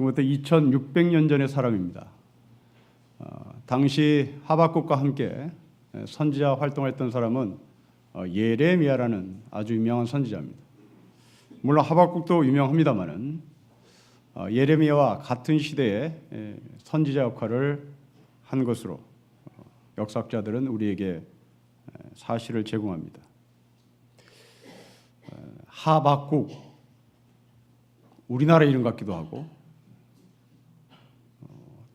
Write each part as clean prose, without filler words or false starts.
지금부터 2600년 전의 사람입니다. 당시 하박국과 함께 선지자 활동했던 사람은 예레미야라는 아주 유명한 선지자입니다. 물론 하박국도 유명합니다만은 예레미야와 같은 시대에 선지자 역할을 한 것으로 역사학자들은 우리에게 사실을 제공합니다. 하박국, 우리나라 이름 같기도 하고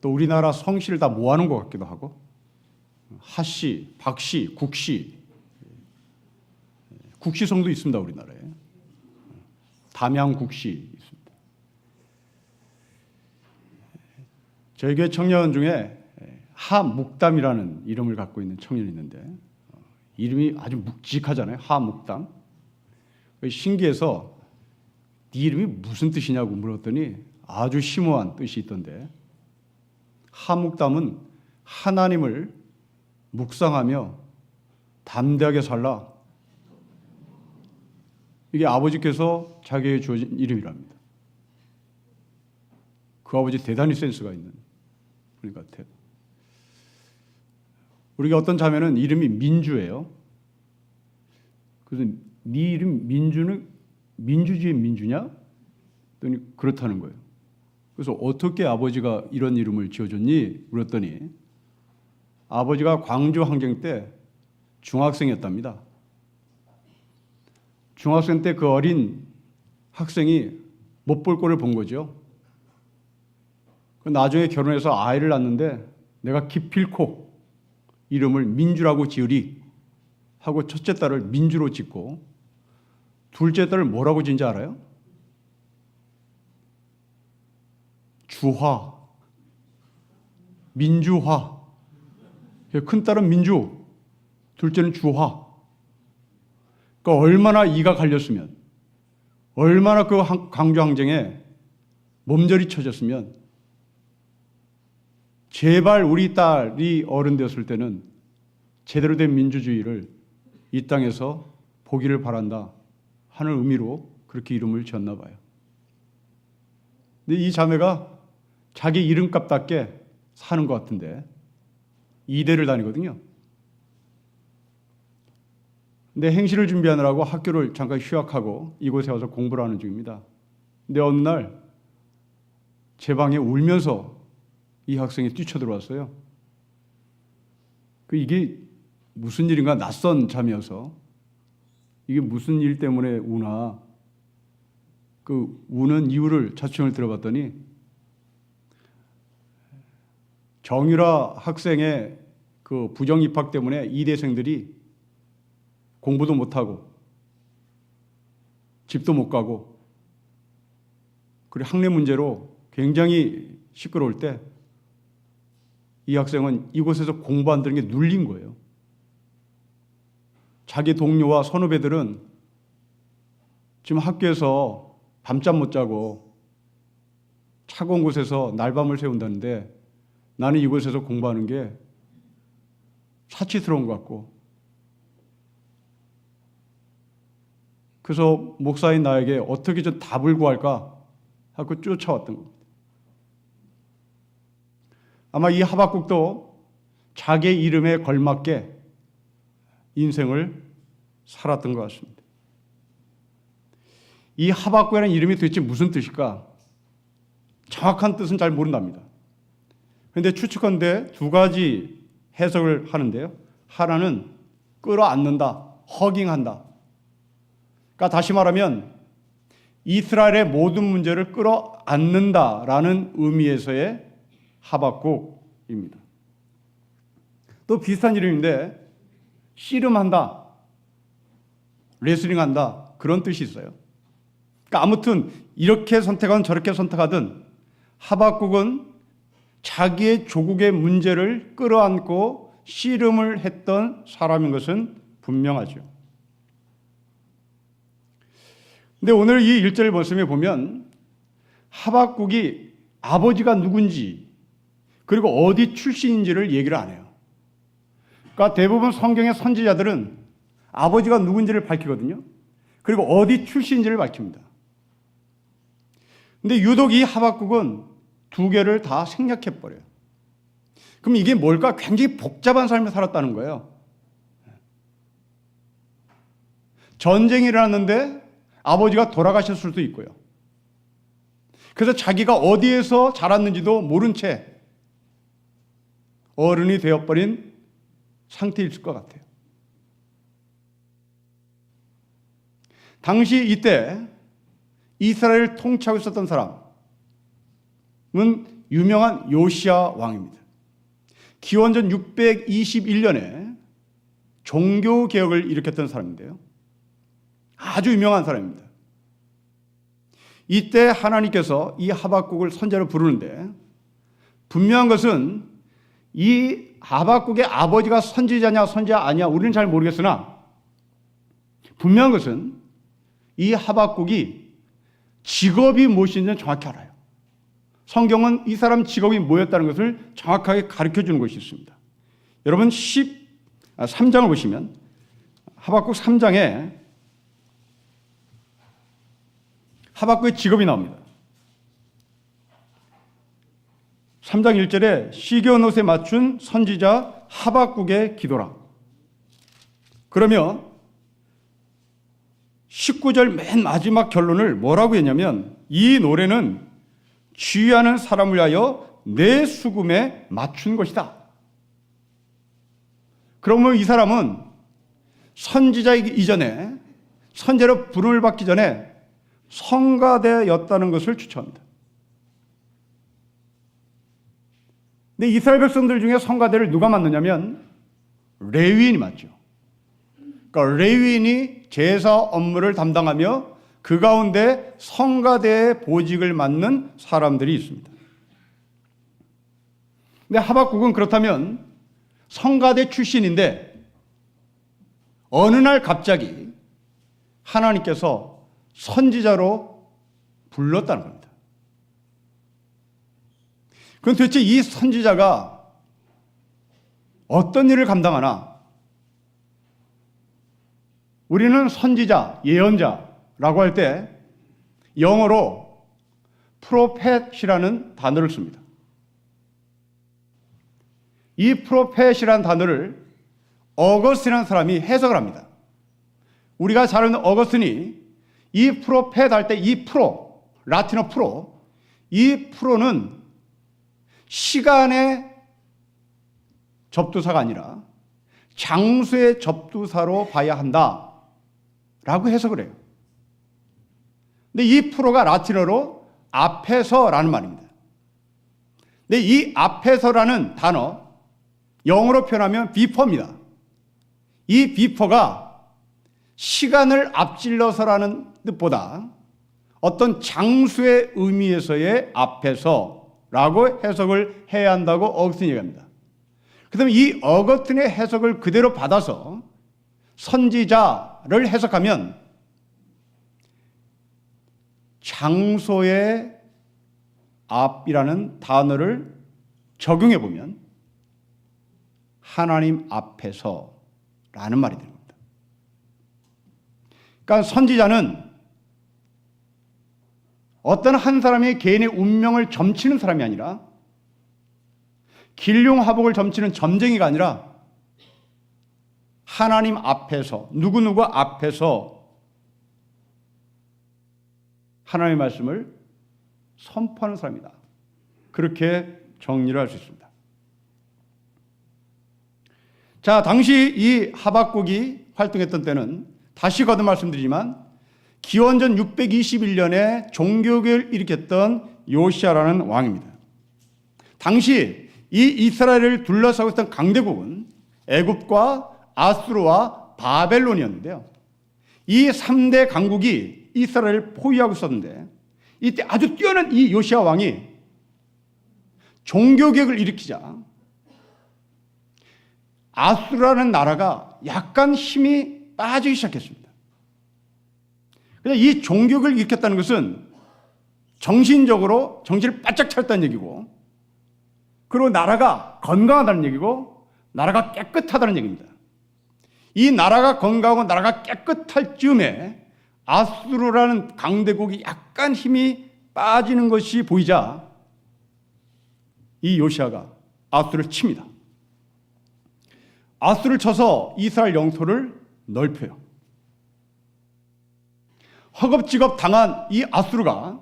또 우리나라 성씨를 다 모아놓은 것 같기도 하고 하씨, 박씨, 국씨, 국씨성도 있습니다. 우리나라에 담양국씨 있습니다. 저희 교회 청년 중에 하묵담이라는 이름을 갖고 있는 청년이 있는데 이름이 아주 묵직하잖아요. 하묵담. 신기해서 네 이름이 무슨 뜻이냐고 물었더니 아주 심오한 뜻이 있던데, 하묵담은 하나님을 묵상하며 담대하게 살라. 이게 아버지께서 자기에게 주어진 이름이랍니다. 그 아버지 대단히 센스가 있는 분 같아요. 우리가 어떤 자매는 이름이 민주예요. 그래서 네 이름 민주는 민주주의 민주냐? 그랬더니 그렇다는 거예요. 그래서 어떻게 아버지가 이런 이름을 지어줬니? 물었더니 아버지가 광주 항쟁 때 중학생이었답니다. 중학생 때 그 어린 학생이 못 볼 꼴을 본 거죠. 나중에 결혼해서 아이를 낳는데 내가 기필코 이름을 민주라고 지으리 하고 첫째 딸을 민주로 짓고 둘째 딸을 뭐라고 지은지 알아요? 주화, 민주화. 큰 딸은 민주, 둘째는 주화. 그러니까 얼마나 이가 갈렸으면, 얼마나 그 광주 항쟁에 몸서리 쳐졌으면 제발 우리 딸이 어른 되었을 때는 제대로 된 민주주의를 이 땅에서 보기를 바란다 하는 의미로 그렇게 이름을 지었나 봐요. 근데 이 자매가 자기 이름값답게 사는 것 같은데 이대를 다니거든요. 근데 행시를 준비하느라고 학교를 잠깐 휴학하고 이곳에 와서 공부를 하는 중입니다. 근데 어느 날 제 방에 울면서 이 학생이 뛰쳐들어왔어요. 이게 무슨 일인가, 낯선 잠이어서 이게 무슨 일 때문에 우나, 그 우는 이유를 자취형을 들어봤더니 정유라 학생의 그 부정 입학 때문에 이대생들이 공부도 못하고 집도 못 가고 그리고 학내 문제로 굉장히 시끄러울 때 이 학생은 이곳에서 공부 안 되는 게 눌린 거예요. 자기 동료와 선후배들은 지금 학교에서 밤잠 못 자고 차가운 곳에서 날밤을 새운다는데 나는 이곳에서 공부하는 게 사치스러운 것 같고, 그래서 목사인 나에게 어떻게 좀 답을 구할까 하고 쫓아왔던 겁니다. 아마 이 하박국도 자기의 이름에 걸맞게 인생을 살았던 것 같습니다. 이 하박국이라는 이름이 도대체 무슨 뜻일까? 정확한 뜻은 잘 모른답니다. 그런데 추측컨대 두 가지 해석을 하는데요. 하나는 끌어안는다, 허깅한다. 그러니까 다시 말하면 이스라엘의 모든 문제를 끌어안는다라는 의미에서의 하박국입니다. 또 비슷한 이름인데 씨름한다, 레슬링한다, 그런 뜻이 있어요. 그러니까 아무튼 이렇게 선택하든 저렇게 선택하든 하박국은 자기의 조국의 문제를 끌어안고 씨름을 했던 사람인 것은 분명하죠. 근데 오늘 이 1절 말씀에 보면 하박국이 아버지가 누군지 그리고 어디 출신인지를 얘기를 안 해요. 그러니까 대부분 성경의 선지자들은 아버지가 누군지를 밝히거든요. 그리고 어디 출신인지를 밝힙니다. 근데 유독 이 하박국은 두 개를 다 생략해버려요. 그럼 이게 뭘까? 굉장히 복잡한 삶을 살았다는 거예요. 전쟁이 일어났는데 아버지가 돌아가셨을 수도 있고요. 그래서 자기가 어디에서 자랐는지도 모른 채 어른이 되어버린 상태일 것 같아요. 당시 이때 이스라엘을 통치하고 있었던 사람은 유명한 요시야 왕입니다. 기원전 621년에 종교개혁을 일으켰던 사람인데요. 아주 유명한 사람입니다. 이때 하나님께서 이 하박국을 선지자로 부르는데 분명한 것은 이 하박국의 아버지가 선지자냐 선지자 아니냐 우리는 잘 모르겠으나 분명한 것은 이 하박국이 직업이 무엇인지는 정확히 알아요. 성경은 이 사람 직업이 뭐였다는 것을 정확하게 가르쳐주는 것이 있습니다. 여러분 13장을 보시면 하박국 3장에 하박국의 직업이 나옵니다. 3장 1절에 시겨운 옷에 맞춘 선지자 하박국의 기도라. 그러면 19절 맨 마지막 결론을 뭐라고 했냐면 이 노래는 취하는 사람을 위하여 내 수금에 맞춘 것이다. 그러면 이 사람은 선지자이기 이전에 선지자로 부름을 받기 전에 성가대였다는 것을 추천합니다. 근데 이스라엘 백성들 중에 성가대를 누가 맡느냐면 레위인이 맡죠. 그러니까 레위인이 제사 업무를 담당하며 그 가운데 성가대의 보직을 맡는 사람들이 있습니다. 근데 하박국은 그렇다면 성가대 출신인데 어느 날 갑자기 하나님께서 선지자로 불렀다는 겁니다. 그럼 도대체 이 선지자가 어떤 일을 감당하나? 우리는 선지자, 예언자라고 할 때 영어로 프로펫이라는 단어를 씁니다. 이 프로펫이라는 단어를 어거스틴이라는 사람이 해석을 합니다. 우리가 잘 아는 어거스틴이 이 프로펫 할 때 이 프로, 라틴어 프로, 이 프로는 시간의 접두사가 아니라 장소의 접두사로 봐야 한다라고 해석을 해요. 근데 이 프로가 라틴어로 앞에서라는 말입니다. 근데 이 앞에서라는 단어 영어로 표현하면 before입니다. 이 before가 시간을 앞질러서라는 뜻보다 어떤 장수의 의미에서의 앞에서라고 해석을 해야 한다고 어거스틴이 얘기합니다. 그다음에 이 어거스틴의 해석을 그대로 받아서 선지자를 해석하면 장소의 앞이라는 단어를 적용해 보면 하나님 앞에서라는 말이 됩니다. 그러니까 선지자는 어떤 한 사람의 개인의 운명을 점치는 사람이 아니라 길룡하복을 점치는 점쟁이가 아니라 하나님 앞에서 누구누구 앞에서 하나님의 말씀을 선포하는 사람이다. 그렇게 정리를 할 수 있습니다. 자, 당시 이 하박국이 활동했던 때는 다시 거듭 말씀드리지만 기원전 621년에 종교개혁을 일으켰던 요시야라는 왕입니다. 당시 이 이스라엘을 둘러싸고 있던 강대국은 애굽과 아수르와 바벨론이었는데요. 이 3대 강국이 이스라엘을 포위하고 있었는데 이때 아주 뛰어난 이 요시야 왕이 종교개혁을 일으키자 아수르라는 나라가 약간 힘이 빠지기 시작했습니다. 그래서 이 종교개혁을 일으켰다는 것은 정신적으로 정신을 바짝 차렸다는 얘기고 그리고 나라가 건강하다는 얘기고 나라가 깨끗하다는 얘기입니다. 이 나라가 건강하고 나라가 깨끗할 즈음에 아수르라는 강대국이 약간 힘이 빠지는 것이 보이자 이 요시아가 아수를 칩니다. 아수를 쳐서 이스라엘 영토를 넓혀요. 허겁지겁 당한 이 아수르가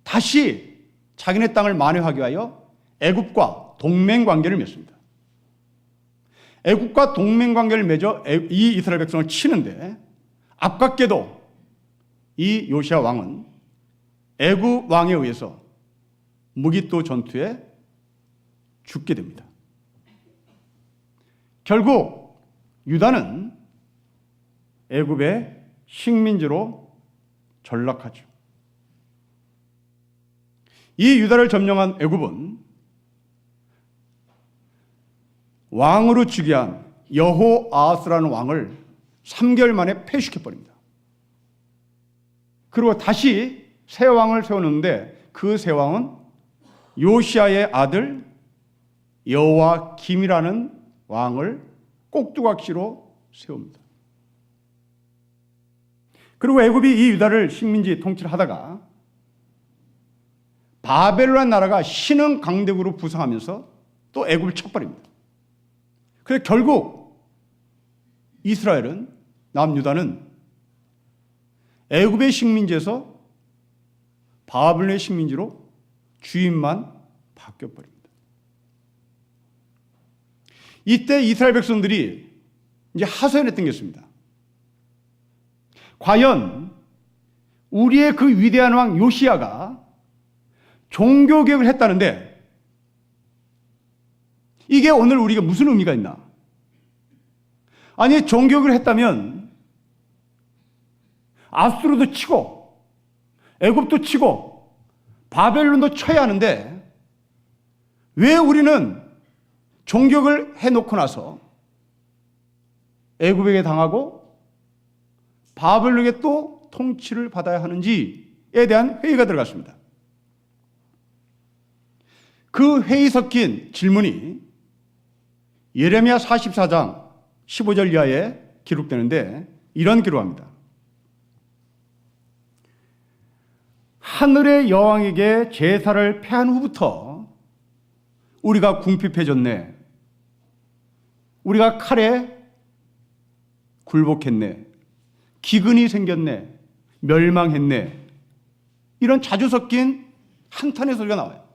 다시 자기네 땅을 만회하기 위하여 애굽과 동맹 관계를 맺습니다. 애굽과 동맹 관계를 맺어 이 이스라엘 백성을 치는데, 아깝게도 이 요시아 왕은 애굽 왕에 의해서 무기또 전투에 죽게 됩니다. 결국 유다는 애굽의 식민지로 전락하죠. 이 유다를 점령한 애굽은 왕으로 즉위한 여호아하스라는 왕을 3개월 만에 폐식해버립니다. 그리고 다시 새 왕을 세우는데, 그 새 왕은 요시아의 아들 여호와김이라는 왕을 꼭두각시로 세웁니다. 그리고 애굽이 이 유다를 식민지 통치를 하다가 바벨론 나라가 신흥 강대국으로 부상하면서 또 애굽을 쳐버립니다. 그래서 결국 이스라엘은, 남유다는 애굽의 식민지에서 바벨론의 식민지로 주인만 바뀌어버립니다. 이때 이스라엘 백성들이 이제 하소연했던 게 있습니다. 과연 우리의 그 위대한 왕 요시아가 종교개혁을 했다는데 이게 오늘 우리가 무슨 의미가 있나? 아니, 종교개혁을 했다면 아수르도 치고 애굽도 치고 바벨론도 쳐야 하는데, 왜 우리는 종교개혁을 해놓고 나서 애굽에게 당하고 바벨론에게 또 통치를 받아야 하는지에 대한 회의가 들어갔습니다. 그 회의 섞인 질문이 예레미야 44장 15절 이하에 기록되는데, 이런 기록합니다. 하늘의 여왕에게 제사를 패한 후부터 우리가 궁핍해졌네. 우리가 칼에 굴복했네. 기근이 생겼네. 멸망했네. 이런 자주 섞인 한탄의 소리가 나와요.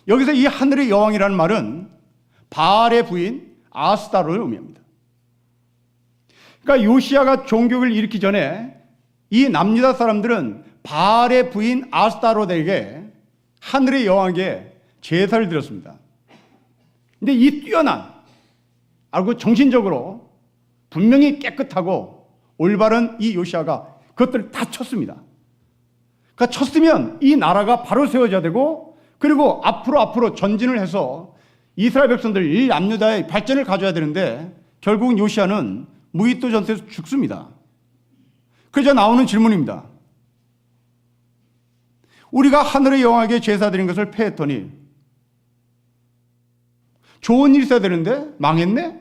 여기서 이 하늘의 여왕이라는 말은 바알의 부인 아스타로를 의미합니다. 그러니까 요시아가 종교를 일으키기 전에 이 남유다 사람들은 바알의 부인 아스타로에게 하늘의 여왕에게 제사를 드렸습니다. 근데 이 뛰어난, 알고 정신적으로 분명히 깨끗하고 올바른 이 요시아가 그것들을 다 쳤습니다. 그러니까 쳤으면 이 나라가 바로 세워져야 되고, 그리고 앞으로 전진을 해서 이스라엘 백성들 이 남유다의 발전을 가져야 되는데, 결국은 요시아는 무기또 전투에서 죽습니다. 그래서 나오는 질문입니다. 우리가 하늘의 여왕에게 제사 드린 것을 패했더니 좋은 일이 있어야 되는데 망했네?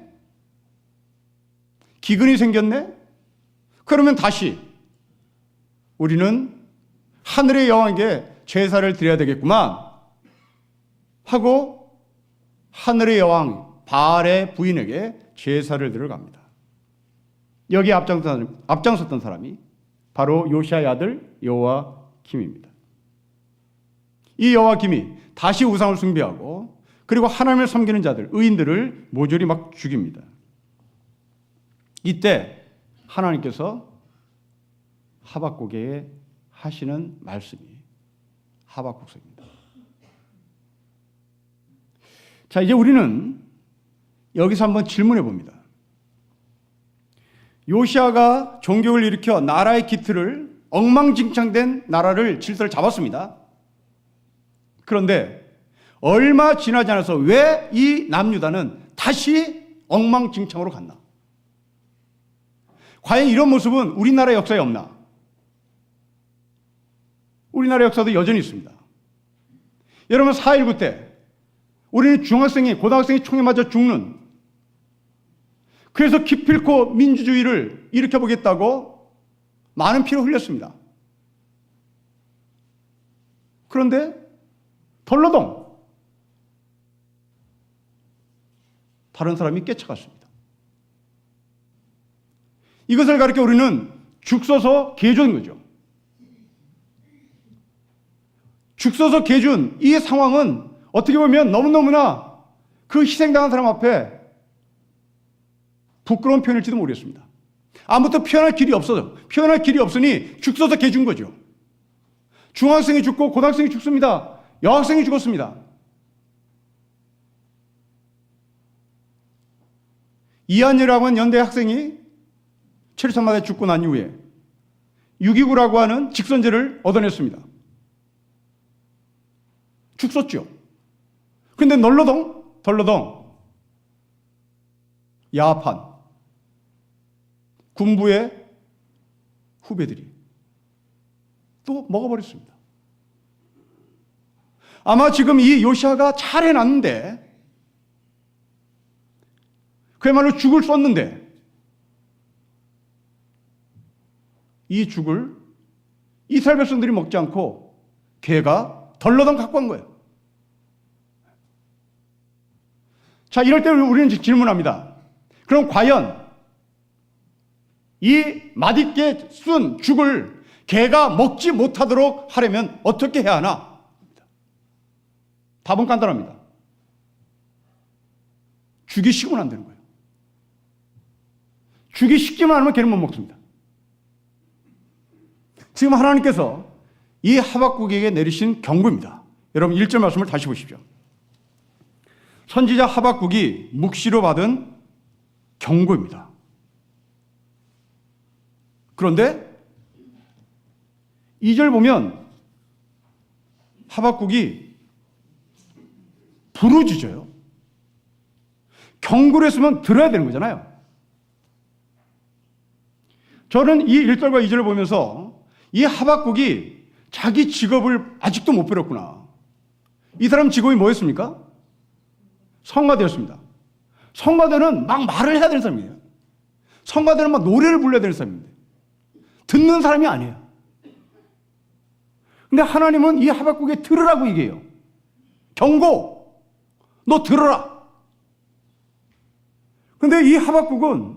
기근이 생겼네? 그러면 다시 우리는 하늘의 여왕에게 제사를 드려야 되겠구만 하고 하늘의 여왕 바알의 부인에게 제사를 드려 갑니다. 여기에 앞장섰던 사람이 바로 요시아의 아들 여호와김입니다. 이 여호와김이 다시 우상을 숭배하고, 그리고 하나님을 섬기는 자들, 의인들을 모조리 막 죽입니다. 이때 하나님께서 하박국에게 하시는 말씀이 하박국서입니다. 자, 이제 우리는 여기서 한번 질문해 봅니다. 요시아가 종교를 일으켜 나라의 기틀을, 엉망진창된 나라를 질서를 잡았습니다. 그런데 얼마 지나지 않아서 왜 이 남유다는 다시 엉망진창으로 갔나? 과연 이런 모습은 우리나라 역사에 없나? 우리나라 역사도 여전히 있습니다. 여러분, 4.19 때 우리는 중학생이, 고등학생이 총에 맞아 죽는, 그래서 기필코 민주주의를 일으켜보겠다고 많은 피를 흘렸습니다. 그런데 덜러동 다른 사람이 꿰차갔습니다. 이것을 가리켜 우리는 죽서서 개준 거죠. 죽서서 개준 이 상황은 어떻게 보면 너무너무나 그 희생당한 사람 앞에 부끄러운 표현일지도 모르겠습니다. 아무튼 표현할 길이 없어서 표현할 길이 없으니 죽서서 개준 거죠. 중학생이 죽고 고등학생이 죽습니다. 여학생이 죽었습니다. 이한이라고 하는 연대 학생이 체류탄마에 죽고 난 이후에 6.29라고 하는 직선제를 얻어냈습니다. 죽었죠. 그런데 덜러덩 야합한 군부의 후배들이 또 먹어버렸습니다. 아마 지금 이 요시아가 잘 해놨는데 그야말로 죽을 썼는데 이 죽을 이스라엘 백성들이 먹지 않고 개가 덜러덩 갖고 간 거예요. 자, 이럴 때 우리는 질문합니다. 그럼 과연 이 맛있게 쓴 죽을 개가 먹지 못하도록 하려면 어떻게 해야 하나? 답은 간단합니다. 죽이 식으면 안 되는 거예요. 죽이 식기만 하면 개는 못 먹습니다. 지금 하나님께서 이 하박국에게 내리신 경고입니다. 여러분 1절 말씀을 다시 보십시오. 선지자 하박국이 묵시로 받은 경고입니다. 그런데 2절 보면 하박국이 부르짖어요. 경고를 했으면 들어야 되는 거잖아요. 저는 이 1절과 2절을 보면서 이 하박국이 자기 직업을 아직도 못 버렸구나. 이 사람 직업이 뭐였습니까? 성가대였습니다. 성가대는 막 말을 해야 되는 사람이에요. 성가대는 막 노래를 불러야 되는 사람인데 듣는 사람이 아니에요. 근데 하나님은 이 하박국에 들으라고 얘기해요. 경고! 너 들어라! 근데 이 하박국은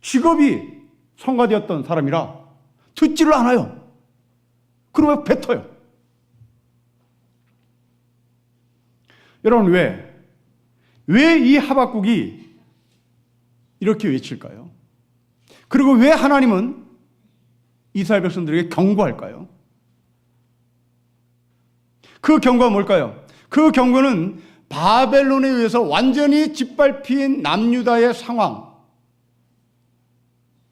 직업이 성가대였던 사람이라 듣지를 않아요. 그러면 뱉어요. 여러분 왜 이 하박국이 이렇게 외칠까요? 그리고 왜 하나님은 이스라엘 백성들에게 경고할까요? 그 경고가 뭘까요? 그 경고는 바벨론에 의해서 완전히 짓밟힌 남유다의 상황,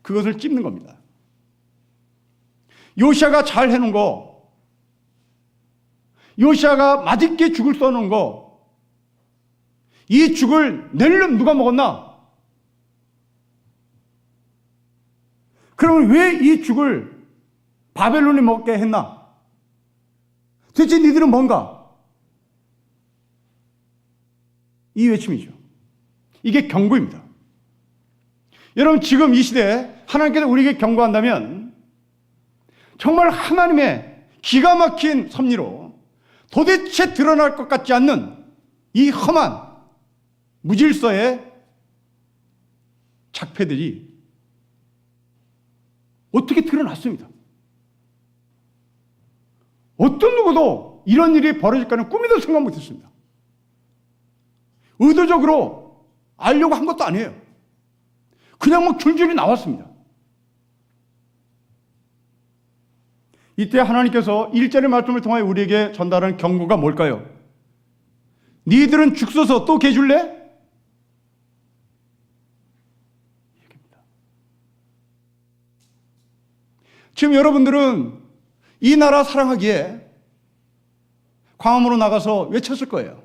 그것을 찝는 겁니다. 요시아가 잘 해놓은 거, 요시아가 맛있게 죽을 써놓은 거, 이 죽을 내일은 누가 먹었나? 그러면 왜 이 죽을 바벨론이 먹게 했나? 대체 니들은 뭔가? 이 외침이죠. 이게 경고입니다. 여러분 지금 이 시대에 하나님께서 우리에게 경고한다면 정말 하나님의 기가 막힌 섭리로 도대체 드러날 것 같지 않는 이 험한 무질서의 작패들이 어떻게 드러났습니다. 어떤 누구도 이런 일이 벌어질까는 꿈에도 생각 못했습니다. 의도적으로 알려고 한 것도 아니에요. 그냥 막 줄줄이 나왔습니다. 이때 하나님께서 1절의 말씀을 통하여 우리에게 전달하는 경고가 뭘까요? 니들은 죽 서서 또 개줄래? 지금 여러분들은 이 나라 사랑하기에 광화문으로 나가서 외쳤을 거예요.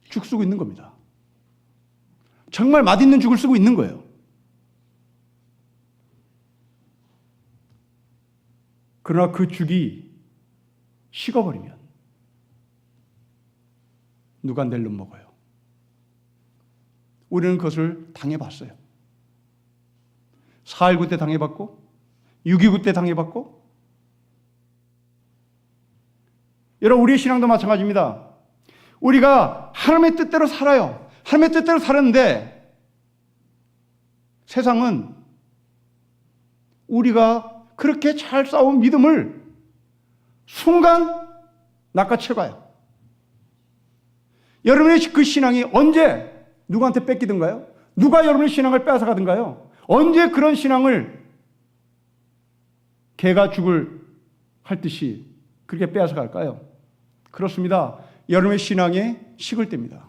죽 쓰고 있는 겁니다. 정말 맛있는 죽을 쓰고 있는 거예요. 그러나 그 죽이 식어버리면 누가 낼름 먹어요. 우리는 그것을 당해봤어요. 4.19 때 당해봤고 6.29 때 당해봤고 여러분, 우리의 신앙도 마찬가지입니다. 우리가 하나님의 뜻대로 살아요. 하나님의 뜻대로 살았는데 세상은 우리가 그렇게 잘 싸운 믿음을 순간 낚아채가요. 여러분의 그 신앙이 언제 누구한테 뺏기든가요? 누가 여러분의 신앙을 뺏어가든가요? 언제 그런 신앙을 개가 죽을 할 듯이 그렇게 빼앗아갈까요? 그렇습니다. 여러분의 신앙이 식을 때입니다.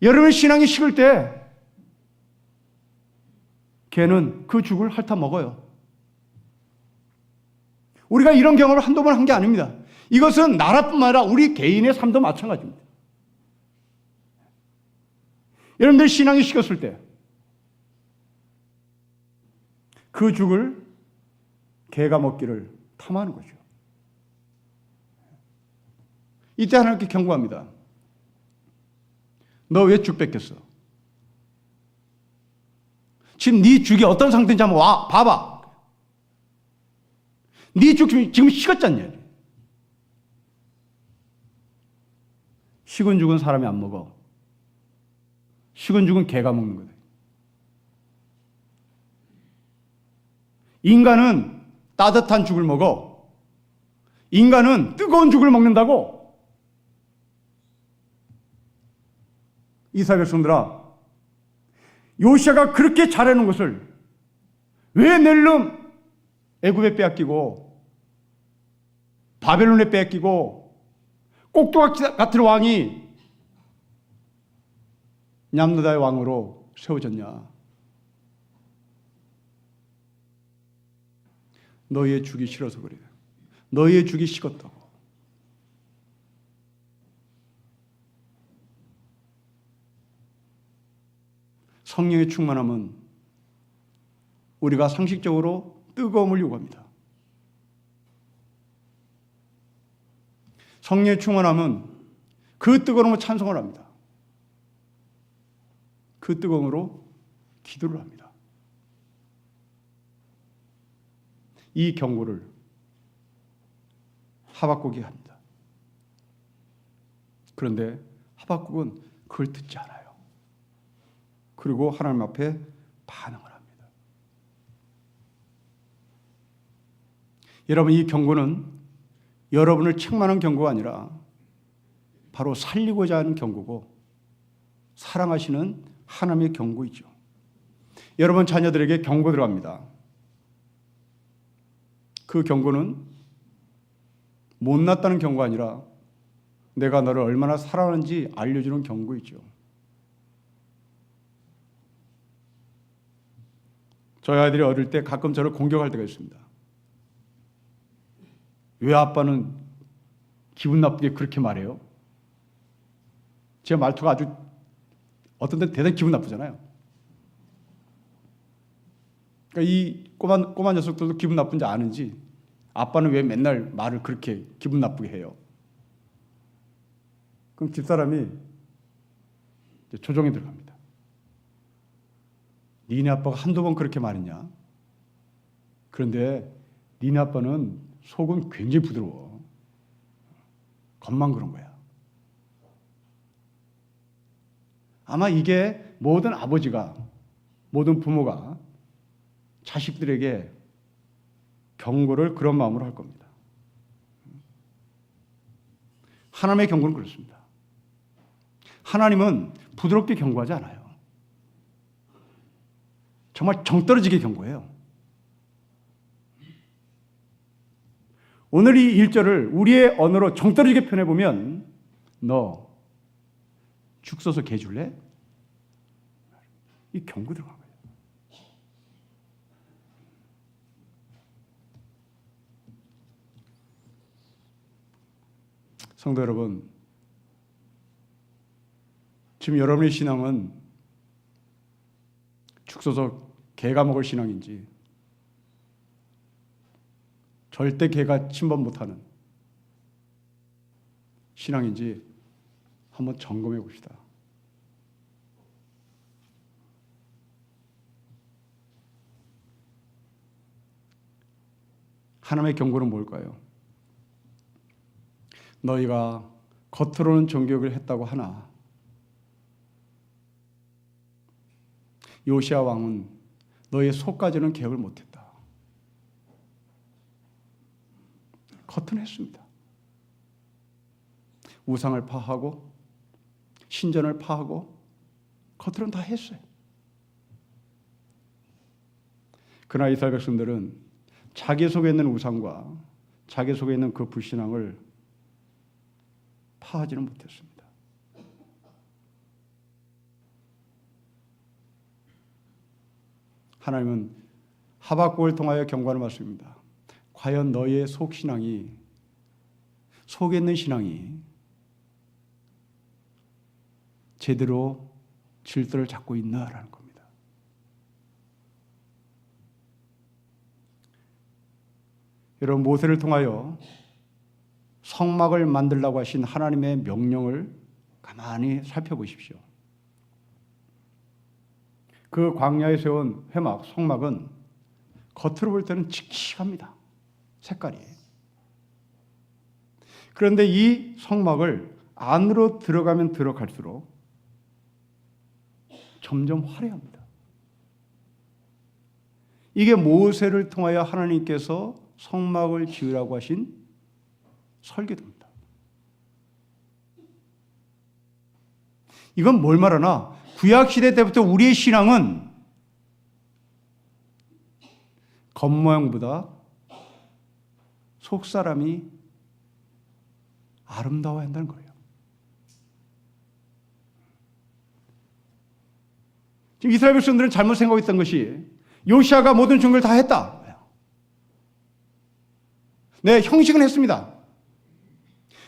여러분의 신앙이 식을 때 개는 그 죽을 핥아 먹어요. 우리가 이런 경험을 한두 번 한 게 아닙니다. 이것은 나라뿐만 아니라 우리 개인의 삶도 마찬가지입니다. 여러분들 신앙이 식었을 때 그 죽을 개가 먹기를 탐하는 거죠. 이때 하나님께 경고합니다. 너 왜 죽 뺏겼어? 지금 네 죽이 어떤 상태인지 한번 와 봐봐. 네 죽 지금 식었잖냐. 식은 죽은 사람이 안 먹어. 식은 죽은 개가 먹는 거다. 인간은 따뜻한 죽을 먹어. 인간은 뜨거운 죽을 먹는다고. 이스라엘 백성들아, 요시아가 그렇게 잘해놓은 것을 왜 낼름 애굽에 빼앗기고 바벨론에 빼앗기고 꼭두각시 같은 왕이 냠느다의 왕으로 세워졌냐? 너희의 죽이 싫어서 그래요. 너희의 죽이 식었다고. 성령의 충만함은 우리가 상식적으로 뜨거움을 요구합니다. 성령의 충만함은 그 뜨거움으로 찬송을 합니다. 그 뜨거움으로 기도를 합니다. 이 경고를 하박국이 합니다. 그런데 하박국은 그걸 듣지 않아요. 그리고 하나님 앞에 반응을 합니다. 여러분, 이 경고는 여러분을 책망하는 경고가 아니라 바로 살리고자 하는 경고고 사랑하시는 하나님의 경고이죠. 여러분 자녀들에게 경고 들어갑니다. 그 경고는 못났다는 경고가 아니라 내가 너를 얼마나 사랑하는지 알려주는 경고이죠. 저희 아이들이 어릴 때 가끔 저를 공격할 때가 있습니다. 왜 아빠는 기분 나쁘게 그렇게 말해요? 제 말투가 아주 어떤 때 대단히 기분 나쁘잖아요. 그러니까 이 꼬마 녀석들도 기분 나쁜지 아는지 아빠는 왜 맨날 말을 그렇게 기분 나쁘게 해요? 그럼 집사람이 조종에 들어갑니다. 니네 아빠가 한두 번 그렇게 말했냐? 그런데 니네 아빠는 속은 굉장히 부드러워. 겉만 그런 거야. 아마 이게 모든 아버지가, 모든 부모가 자식들에게 경고를 그런 마음으로 할 겁니다. 하나님의 경고는 그렇습니다. 하나님은 부드럽게 경고하지 않아요. 정말 정떨어지게 경고해요. 오늘 이 1절을 우리의 언어로 정떨어지게 표현해보면 너 죽 써서 개 줄래? 이 경고 들어간 거예요. 성도 여러분, 지금 여러분의 신앙은 죽 써서 개가 먹을 신앙인지 절대 개가 침범 못하는 신앙인지 한번 점검해 봅시다. 하나님의 경고는 뭘까요? 너희가 겉으로는 종교를 했다고 하나 요시야 왕은 너희의 속까지는 개혁을 못했다. 겉은 했습니다. 우상을 파하고 신전을 파하고 겉으로는 다 했어요. 그러나 이스라엘 백성들은 자기 속에 있는 우상과 자기 속에 있는 그 불신앙을 파하지는 못했습니다. 하나님은 하박국을 통하여 경고하는 말씀입니다. 과연 너희의 속신앙이, 속에 있는 신앙이 제대로 질서를 잡고 있나라는 겁니다. 여러분, 모세를 통하여 성막을 만들라고 하신 하나님의 명령을 가만히 살펴보십시오. 그 광야에 세운 회막, 성막은 겉으로 볼 때는 칙칙합니다. 색깔이. 그런데 이 성막을 안으로 들어가면 들어갈수록 점점 화려합니다. 이게 모세를 통하여 하나님께서 성막을 지으라고 하신 설계도입니다. 이건 뭘 말하나? 구약시대 때부터 우리의 신앙은 겉모양보다 속사람이 아름다워야 한다는 거예요. 지금 이스라엘 백성들은 잘못 생각했던 것이 요시아가 모든 종교를 다 했다. 네, 형식은 했습니다.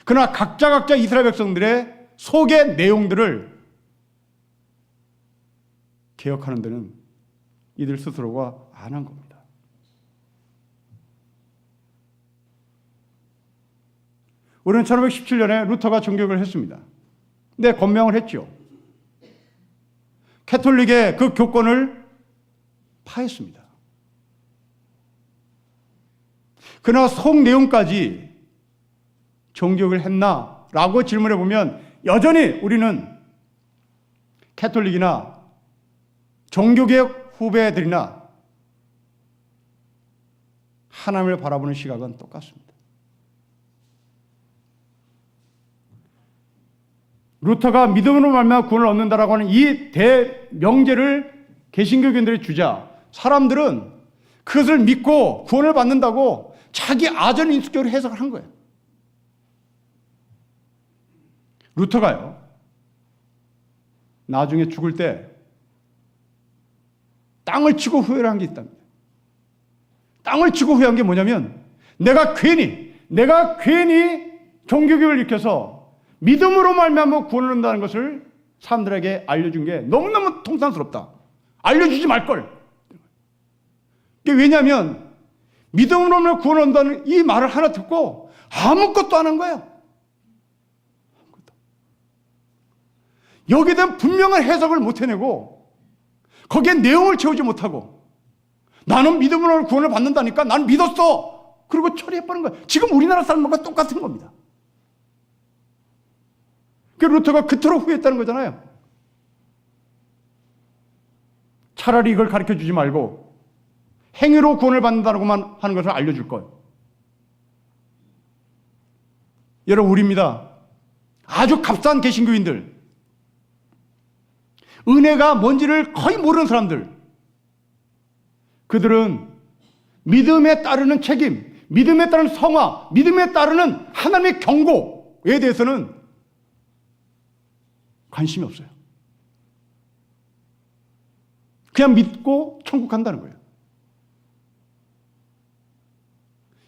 그러나 각자 이스라엘 백성들의 속의 내용들을 개혁하는 데는 이들 스스로가 안 한 겁니다. 우리는 1517년에 루터가 종교개혁을 했습니다. 네, 건명을 했죠. 캐톨릭의 그 교권을 파했습니다. 그러나 속 내용까지 종교개혁을 했나? 라고 질문해 보면 여전히 우리는 캐톨릭이나 종교개혁 후배들이나 하나님을 바라보는 시각은 똑같습니다. 루터가 믿음으로 말미암아 구원을 얻는다라고 하는 이 대명제를 개신교인들이 주자 사람들은 그것을 믿고 구원을 받는다고 자기 아전 인식적으로 해석을 한 거예요. 루터가요, 나중에 죽을 때 땅을 치고 후회를 한 게 있답니다. 땅을 치고 후회한 게 뭐냐면 내가 괜히 종교교육을 일으켜서 믿음으로 말미암아 구원을 얻는다는 것을 사람들에게 알려준 게 너무너무 통탄스럽다. 알려주지 말걸. 왜냐하면 믿음으로 말미암아 구원을 얻는다는 이 말을 하나 듣고 아무것도 안 한 거예요. 여기에 대한 분명한 해석을 못 해내고 거기에 내용을 채우지 못하고 나는 믿음으로 구원을 받는다니까 난 믿었어. 그리고 처리해버린 거예요. 지금 우리나라 사람과 똑같은 겁니다. 그 루터가 그토록 후회했다는 거잖아요. 차라리 이걸 가르쳐주지 말고 행위로 구원을 받는다고만 하는 것을 알려줄 거예요. 여러분, 우리입니다. 아주 값싼 개신교인들, 은혜가 뭔지를 거의 모르는 사람들, 그들은 믿음에 따르는 책임, 믿음에 따르는 성화, 믿음에 따르는 하나님의 경고에 대해서는 관심이 없어요. 그냥 믿고 천국 간다는 거예요.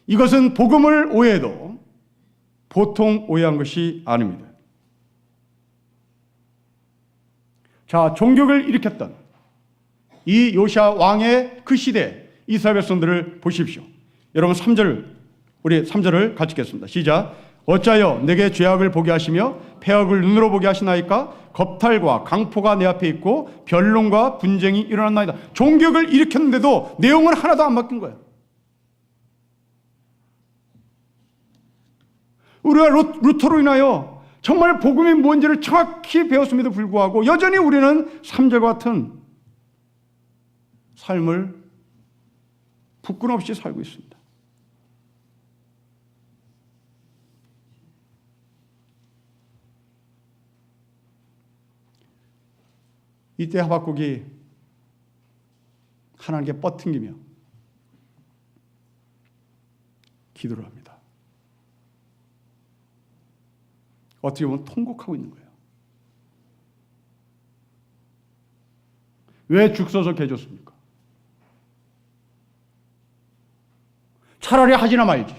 이것은 복음을 오해해도 보통 오해한 것이 아닙니다. 자, 종교를 일으켰던 이 요시아 왕의 그 시대 이스라엘 백성들을 보십시오. 여러분 3절, 우리 3절을 같이 읽겠습니다. 시작. 어찌하여 내게 죄악을 보게 하시며 폐악을 눈으로 보게 하시나이까? 겁탈과 강포가 내 앞에 있고 변론과 분쟁이 일어났나이다. 종교를 일으켰는데도 내용은 하나도 안 바뀐 거예요. 우리가 루터로 인하여 정말 복음이 뭔지를 정확히 배웠음에도 불구하고 여전히 우리는 3절과 같은 삶을 부끄럼 없이 살고 있습니다. 이때 하박국이 하나님께 뻗튕기며 기도를 합니다. 어떻게 보면 통곡하고 있는 거예요. 왜 죽 써서 개줬습니까? 차라리 하지나 말지.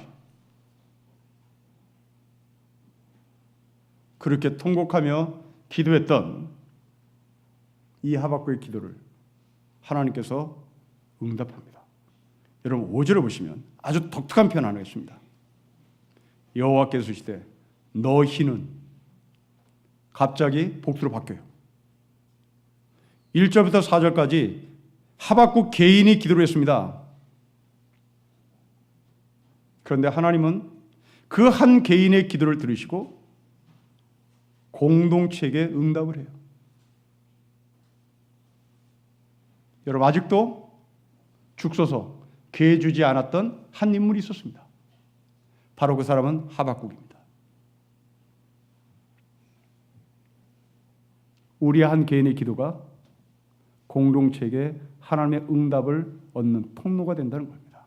그렇게 통곡하며 기도했던 이 하박국의 기도를 하나님께서 응답합니다. 여러분 5절을 보시면 아주 독특한 표현 하나 있습니다. 여호와께서 주시되 너희는 갑자기 복수로 바뀌어요. 1절부터 4절까지 하박국 개인이 기도를 했습니다. 그런데 하나님은 그 한 개인의 기도를 들으시고 공동체에게 응답을 해요. 여러분 아직도 죽 써서 개 주지 않았던 한 인물이 있었습니다. 바로 그 사람은 하박국입니다. 우리 한 개인의 기도가 공동체에게 하나님의 응답을 얻는 통로가 된다는 겁니다.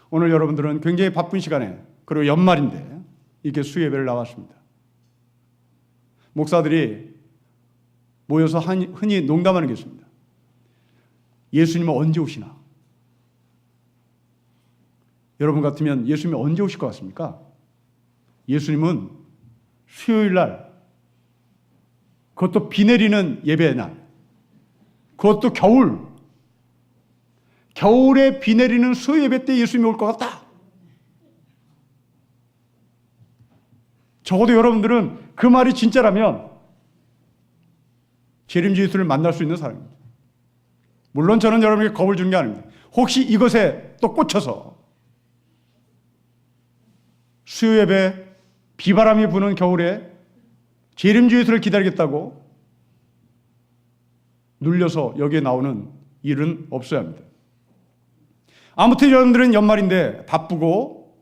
오늘 여러분들은 굉장히 바쁜 시간에 그리고 연말인데 이렇게 수예배를 나왔습니다. 목사들이 모여서 흔히 농담하는 게 있습니다. 예수님은 언제 오시나? 여러분 같으면 예수님이 언제 오실 것 같습니까? 예수님은 수요일 날, 그것도 비 내리는 예배 날, 그것도 겨울에 비 내리는 수요 예배 때 예수님이 올 것 같다. 적어도 여러분들은 그 말이 진짜라면 재림주 예수를 만날 수 있는 사람입니다. 물론 저는 여러분에게 겁을 주는 게 아닙니다. 혹시 이것에 또 꽂혀서 수요 예배 비바람이 부는 겨울에 재림주 예수를 기다리겠다고 눌려서 여기에 나오는 일은 없어야 합니다. 아무튼 여러분들은 연말인데 바쁘고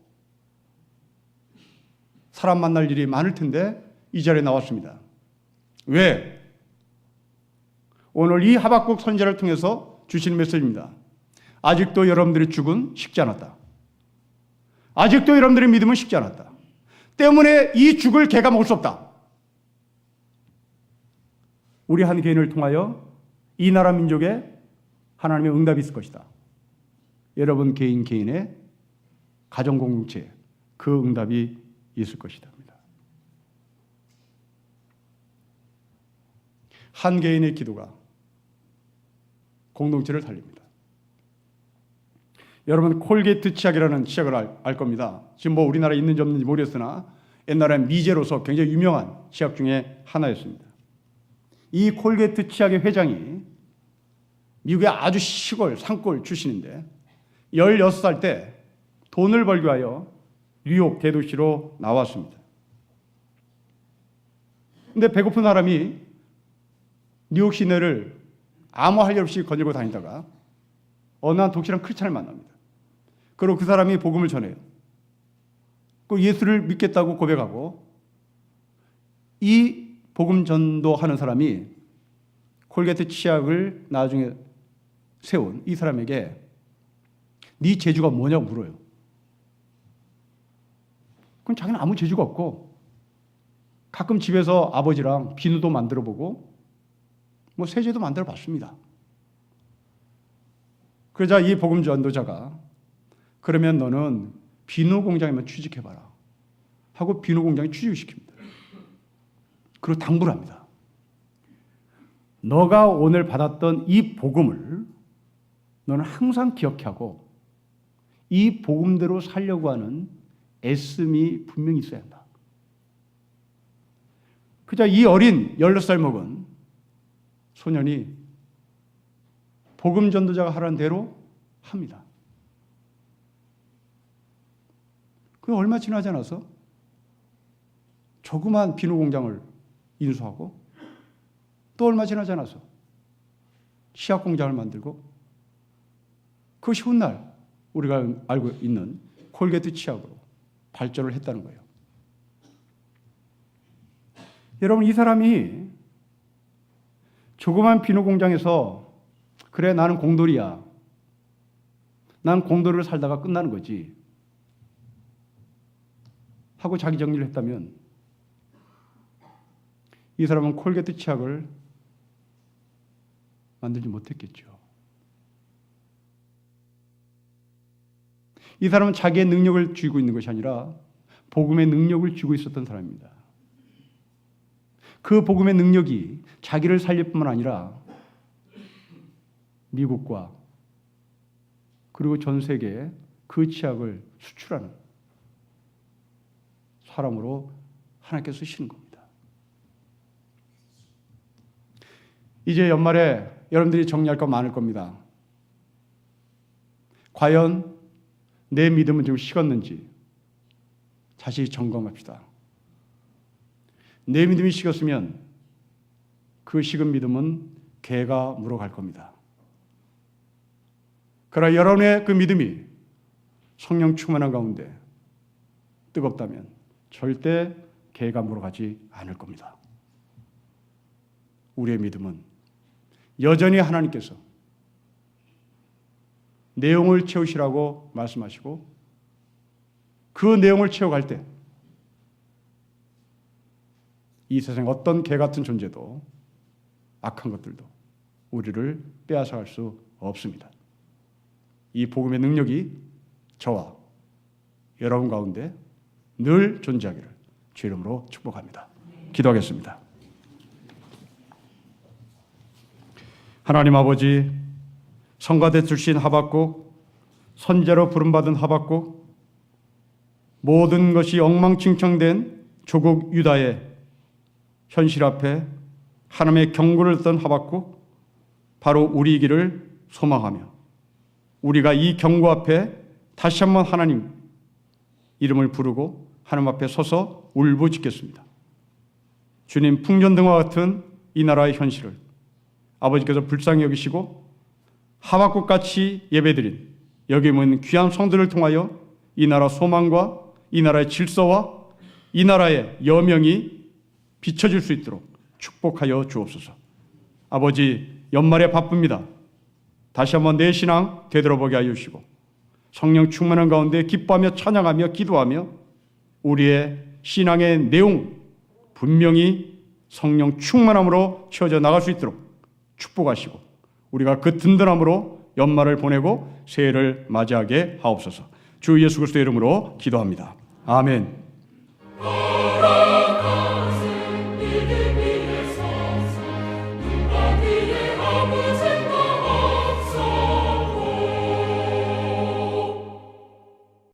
사람 만날 일이 많을 텐데 이 자리에 나왔습니다. 왜? 오늘 이 하박국 선지자를 통해서 주시는 메시지입니다. 아직도 여러분들의 죽은 식지 않았다. 아직도 여러분들의 믿음은 식지 않았다. 때문에 이 죽을 개가 먹을 수 없다. 우리 한 개인을 통하여 이 나라 민족에 하나님의 응답이 있을 것이다. 여러분 개인의 가정 공동체에 그 응답이 있을 것이다. 한 개인의 기도가 공동체를 살립니다. 여러분 콜게이트 치약이라는 치약을 알 겁니다. 지금 뭐 우리나라에 있는지 없는지 모르겠으나 옛날에 미제로서 굉장히 유명한 치약 중에 하나였습니다. 이 콜게이트 치약의 회장이 미국의 아주 시골 산골 출신인데 16살 때 돈을 벌기 위하여 뉴욕 대도시로 나왔습니다. 근데 배고픈 사람이 뉴욕 시내를 아무 할 일 없이 거닐고 다니다가 어느 한 독실한 크리스찬을 만납니다. 그리고 그 사람이 복음을 전해요. 그 예수를 믿겠다고 고백하고 이 복음 전도하는 사람이 콜게이트 치약을 나중에 세운 이 사람에게 네 재주가 뭐냐고 물어요. 그럼 자기는 아무 재주가 없고 가끔 집에서 아버지랑 비누도 만들어 보고 뭐 세제도 만들어 봤습니다. 그러자 이 복음 전도자가 그러면 너는 비누 공장에만 취직해봐라 하고 비누 공장에 취직을 시킵니다. 그리고 당부를 합니다. 너가 오늘 받았던 이 복음을 너는 항상 기억하고 이 복음대로 살려고 하는 애씀이 분명히 있어야 한다. 그자 이 어린 16살 먹은 소년이 복음 전도자가 하라는 대로 합니다. 그 얼마 지나지 않아서 조그만 비누 공장을 인수하고 또 얼마 지나지 않아서 치약 공장을 만들고 그것이 훗날 우리가 알고 있는 콜게트 치약으로 발전을 했다는 거예요. 여러분, 이 사람이 조그만 비누 공장에서 그래 나는 공돌이야. 난 공돌이로 살다가 끝나는 거지 하고 자기 정리를 했다면 이 사람은 콜게트 치약을 만들지 못했겠죠. 이 사람은 자기의 능력을 쥐고 있는 것이 아니라 복음의 능력을 쥐고 있었던 사람입니다. 그 복음의 능력이 자기를 살릴 뿐만 아니라 미국과 그리고 전 세계에 그 치약을 수출하는 사람으로 하나님께서 쓰시는 겁니다. 이제 연말에 여러분들이 정리할 거 많을 겁니다. 과연 내 믿음은 지금 식었는지 다시 점검합시다. 내 믿음이 식었으면 그 식은 믿음은 개가 물어갈 겁니다. 그러나 여러분의 그 믿음이 성령 충만한 가운데 뜨겁다면 절대 개가 물어가지 않을 겁니다. 우리의 믿음은 여전히 하나님께서 내용을 채우시라고 말씀하시고 그 내용을 채워갈 때 이 세상 어떤 개 같은 존재도 악한 것들도 우리를 빼앗아갈 수 없습니다. 이 복음의 능력이 저와 여러분 가운데 늘 존재하기를 주 이름으로 축복합니다. 기도하겠습니다. 하나님 아버지, 성가대 출신 하박국, 선제로 부름받은 하박국, 모든 것이 엉망진창된 조국 유다의 현실 앞에 하나님의 경고를 듣던 하박국, 바로 우리이기를 소망하며 우리가 이 경고 앞에 다시 한번 하나님 이름을 부르고 하나님 앞에 서서 울부짖겠습니다. 주님, 풍전등화 같은 이 나라의 현실을 아버지께서 불쌍히 여기시고 하박국같이 예배드린 여기 있는 귀한 성들을 통하여 이 나라 소망과 이 나라의 질서와 이 나라의 여명이 비춰질 수 있도록 축복하여 주옵소서. 아버지, 연말에 바쁩니다. 다시 한번 내 신앙 되돌아보게 하여 주시고 성령 충만한 가운데 기뻐하며 찬양하며 기도하며 우리의 신앙의 내용 분명히 성령 충만함으로 채워져 나갈 수 있도록 축복하시고 우리가 그 든든함으로 연말을 보내고 새해를 맞이하게 하옵소서. 주 예수 그리스도의 이름으로 기도합니다. 아멘.